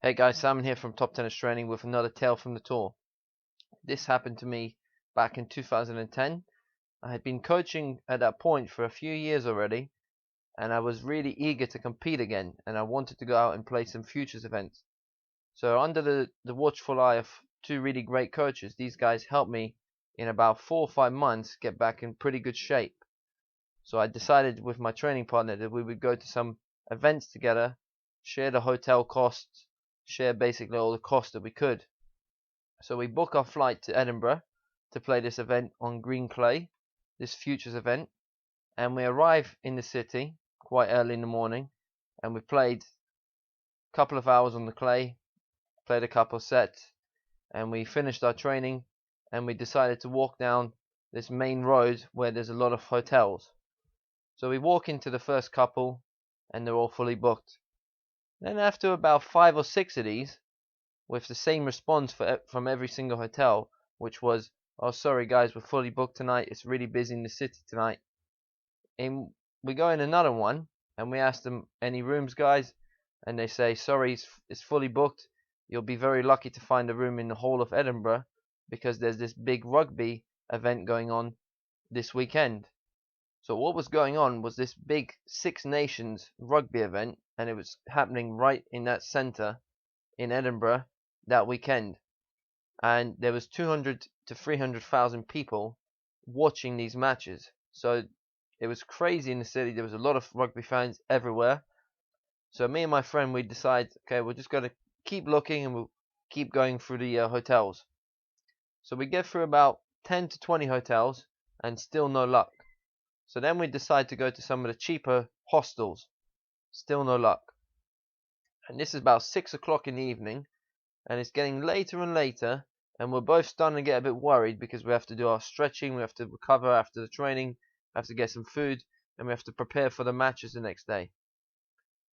Hey guys, Simon here from Top Tennis Training with another tale from the tour. This happened to me back in 2010. I had been coaching at that point for a few years already, and I was really eager to compete again, and I wanted to go out and play some futures events. So under the watchful eye of two really great coaches, these guys helped me in about 4 or 5 months get back in pretty good shape. So I decided with my training partner that we would go to some events together, share the hotel costs, share basically all the costs that we could. So we book our flight to Edinburgh to play this event on green clay, this futures event, and we arrive in the city quite early in the morning, and we played a couple of hours on the clay, played a couple of sets, and we finished our training, and we decided to walk down this main road where there's a lot of hotels. So we walk into the first couple, and they're all fully booked. Then after about 5 or 6 of these, with the same response from every single hotel, which was, "Oh, sorry guys, we're fully booked tonight. It's really busy in the city tonight." And we go in another one, and we ask them, "Any rooms, guys?" And they say, "Sorry, it's fully booked. You'll be very lucky to find a room in the Hall of Edinburgh because there's this big rugby event going on this weekend." So what was going on was this big Six Nations rugby event, and it was happening right in that centre in Edinburgh that weekend. And there was 200 to 300,000 people watching these matches. So it was crazy in the city. There was a lot of rugby fans everywhere. So me and my friend, we decide, okay, we're just going to keep looking and we'll keep going through the hotels. So we get through about 10 to 20 hotels and still no luck. So then we decide to go to some of the cheaper hostels. Still no luck. And this is about 6 o'clock in the evening, and it's getting later and later, and we're both starting to get a bit worried because we have to do our stretching, we have to recover after the training, have to get some food, and we have to prepare for the matches the next day.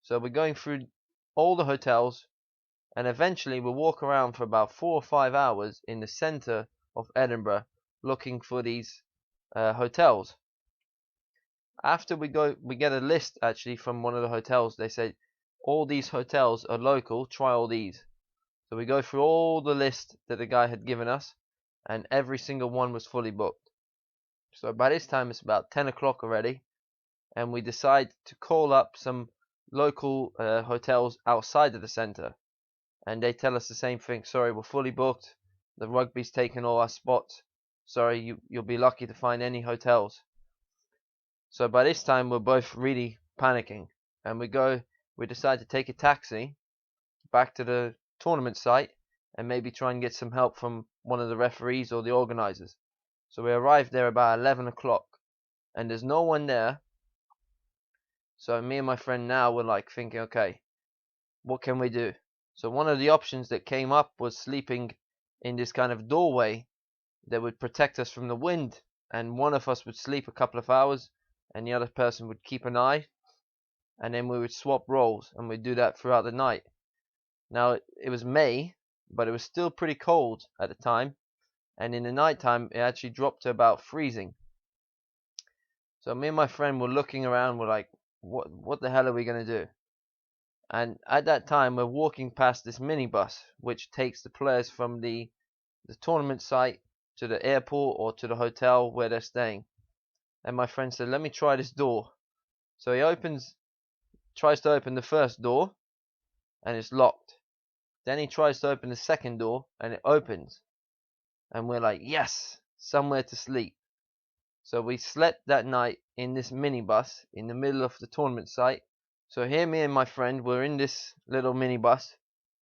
So we're going through all the hotels, and eventually we'll walk around for about 4 or 5 hours in the centre of Edinburgh looking for these hotels. After we get a list actually from one of the hotels. They said all these hotels are local, try all these. So we go through all the list that the guy had given us, and every single one was fully booked. So by this time it's about 10 o'clock already, and we decide to call up some local hotels outside of the centre, and they tell us the same thing. "Sorry, we're fully booked. The rugby's taken all our spots. Sorry, you'll be lucky to find any hotels." So by this time we're both really panicking, and we decide to take a taxi back to the tournament site and maybe try and get some help from one of the referees or the organizers. So we arrived there about 11 o'clock, and there's no one there. So me and my friend now were like thinking, okay, what can we do? So one of the options that came up was sleeping in this kind of doorway that would protect us from the wind, and one of us would sleep a couple of hours and the other person would keep an eye, and then we would swap roles, and we'd do that throughout the night. Now it was May, but it was still pretty cold at the time, and in the night time it actually dropped to about freezing. So me and my friend were looking around, we're like, what the hell are we gonna do? And at that time we're walking past this minibus which takes the players from the tournament site to the airport or to the hotel where they're staying. And my friend said, "Let me try this door." So he tries to open the first door, and it's locked. Then he tries to open the second door, and it opens. And we're like, yes, somewhere to sleep. So we slept that night in this minibus in the middle of the tournament site. So here me and my friend were in this little minibus,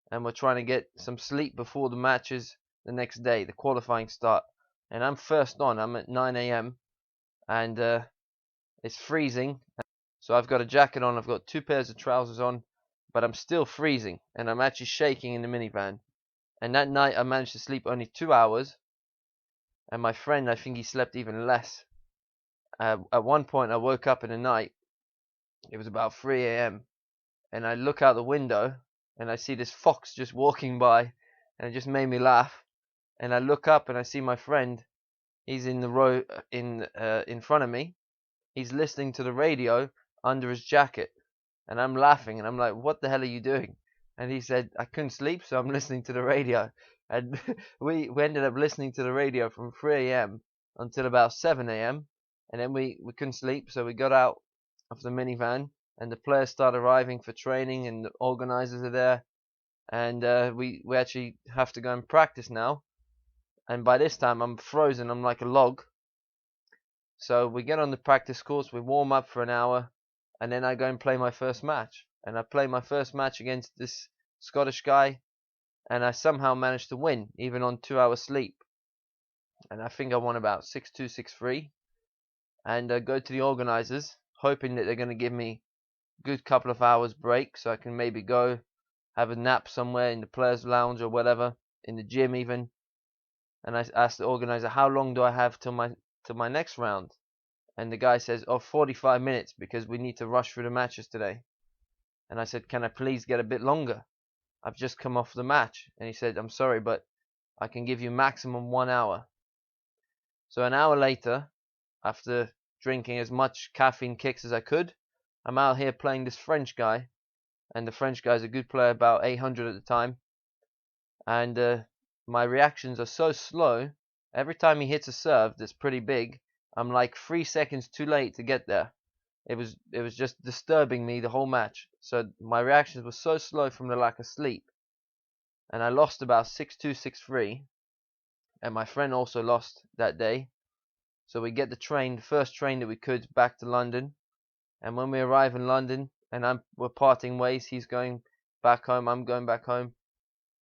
and we're trying to get some sleep before the matches the next day, the qualifying start. And I'm first on, I'm at 9 a.m. and it's freezing. So I've got a jacket on, I've got 2 pairs of trousers on, but I'm still freezing, and I'm actually shaking in the minivan. And that night I managed to sleep only 2 hours, and my friend, I think he slept even less. At one point I woke up in the night, it was about 3 a.m, and I look out the window, and I see this fox just walking by, and it just made me laugh. And I look up and I see my friend, he's in the row in front of me, he's listening to the radio under his jacket, and I'm laughing, and I'm like, what the hell are you doing? And he said, I couldn't sleep, so I'm listening to the radio. And we ended up listening to the radio from 3 a.m. until about 7 a.m. And then we couldn't sleep, so we got out of the minivan, and the players started arriving for training, and the organizers are there. And we actually have to go and practice now. And by this time, I'm frozen. I'm like a log. So we get on the practice course, we warm up for an hour, and then I go and play my first match. And I play my first match against this Scottish guy, and I somehow managed to win, even on 2 hours sleep. And I think I won about 6-2, 6-3. And I go to the organizers, hoping that they're going to give me a good couple of hours break, so I can maybe go have a nap somewhere in the players' lounge or whatever, in the gym even. And I asked the organizer, how long do I have till my next round? And the guy says, 45 minutes, because we need to rush through the matches today. And I said, can I please get a bit longer? I've just come off the match. And he said, I'm sorry, but I can give you maximum 1 hour. So an hour later, after drinking as much caffeine kicks as I could, I'm out here playing this French guy. And the French guy's a good player, about 800 at the time. And my reactions are so slow. Every time he hits a serve that's pretty big, I'm like 3 seconds too late to get there. It was just disturbing me the whole match. So my reactions were so slow from the lack of sleep. And I lost about 6-2, 6-3. And my friend also lost that day. So we get the first train that we could, back to London. And when we arrive in London, and we're parting ways, he's going back home, I'm going back home.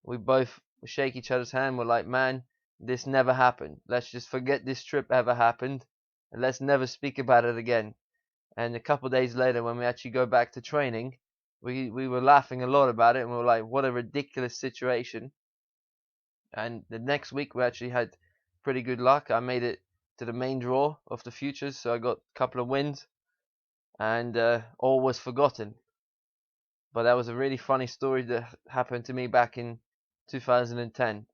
We both shake each other's hand. We're like, man, this never happened. Let's just forget this trip ever happened, and let's never speak about it again. And a couple of days later, when we actually go back to training, we were laughing a lot about it, and we were like, what a ridiculous situation. And the next week, we actually had pretty good luck. I made it to the main draw of the futures, so I got a couple of wins, and all was forgotten. But that was a really funny story that happened to me back in 2010.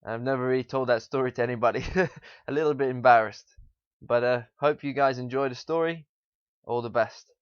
I've never really told that story to anybody. A little bit embarrassed. But hope you guys enjoy the story. All the best.